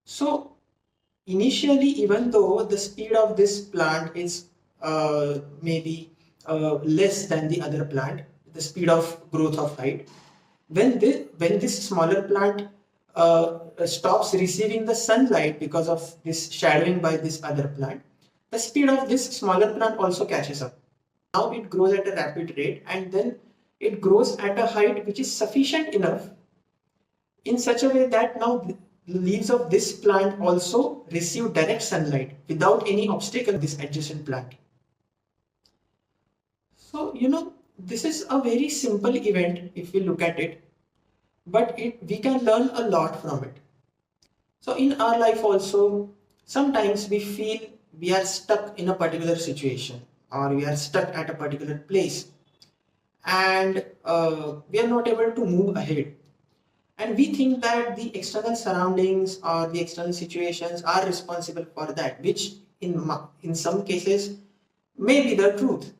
So initially, even though the speed of this plant is maybe less than the other plant, the speed of growth of height, when this smaller plant stops receiving the sunlight because of this shadowing by this other plant, the speed of this smaller plant also catches up. Now it grows at a rapid rate, and then it grows at a height which is sufficient enough in such a way that now the leaves of this plant also receive direct sunlight without any obstacle this adjacent plant. So, this is a very simple event if we look at it, but we can learn a lot from it. So in our life also, sometimes we feel we are stuck in a particular situation, or we are stuck at a particular place, and we are not able to move ahead. And we think that the external surroundings or the external situations are responsible for that, which in some cases may be the truth.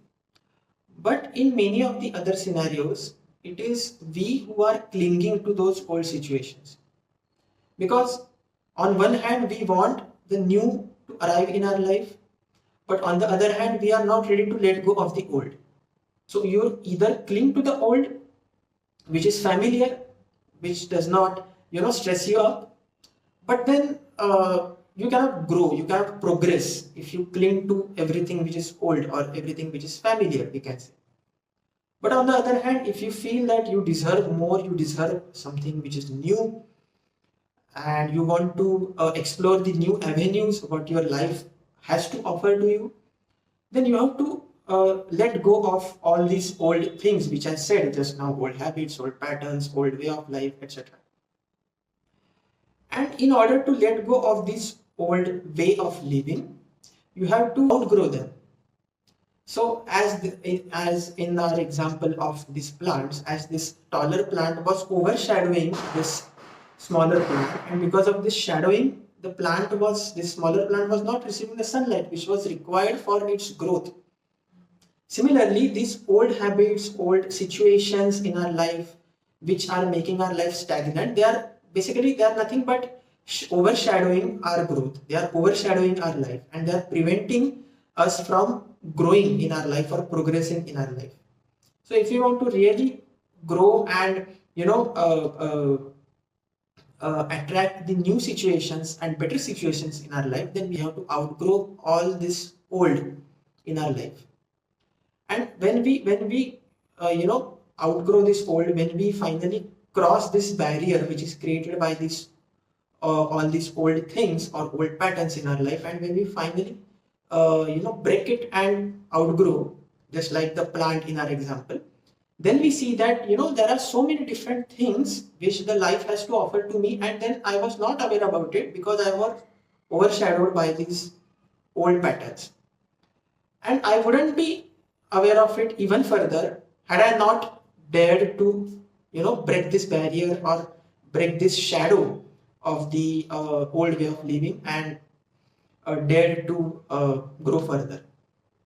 But in many of the other scenarios, it is we who are clinging to those old situations. Because on one hand, we want the new to arrive in our life, but on the other hand, we are not ready to let go of the old. So you either cling to the old, which is familiar, which does not, stress you up, but then you cannot grow, you cannot progress if you cling to everything which is old or everything which is familiar, we can say. But on the other hand, if you feel that you deserve more, you deserve something which is new, and you want to explore the new avenues what your life has to offer to you, then you have to let go of all these old things which I said just now, old habits, old patterns, old way of life, etc. And in order to let go of this old way of living, you have to outgrow them. So as in our example of these plants, as this taller plant was overshadowing this smaller plant, and because of this shadowing, this smaller plant was not receiving the sunlight which was required for its growth. Similarly, these old habits, old situations in our life which are making our life stagnant, they are nothing but overshadowing our growth. They are overshadowing our life, and they are preventing us from growing in our life or progressing in our life. So if you want to really grow and attract the new situations and better situations in our life, then we have to outgrow all this old in our life. And when we outgrow this old, when we finally cross this barrier which is created by this all these old things or old patterns in our life, and when we finally break it and outgrow, just like the plant in our example, then we see that there are so many different things which the life has to offer to me, and then I was not aware about it because I was overshadowed by these old patterns, and I wouldn't be aware of it even further had I not dared to break this barrier or break this shadow of the old way of living and dared to grow further.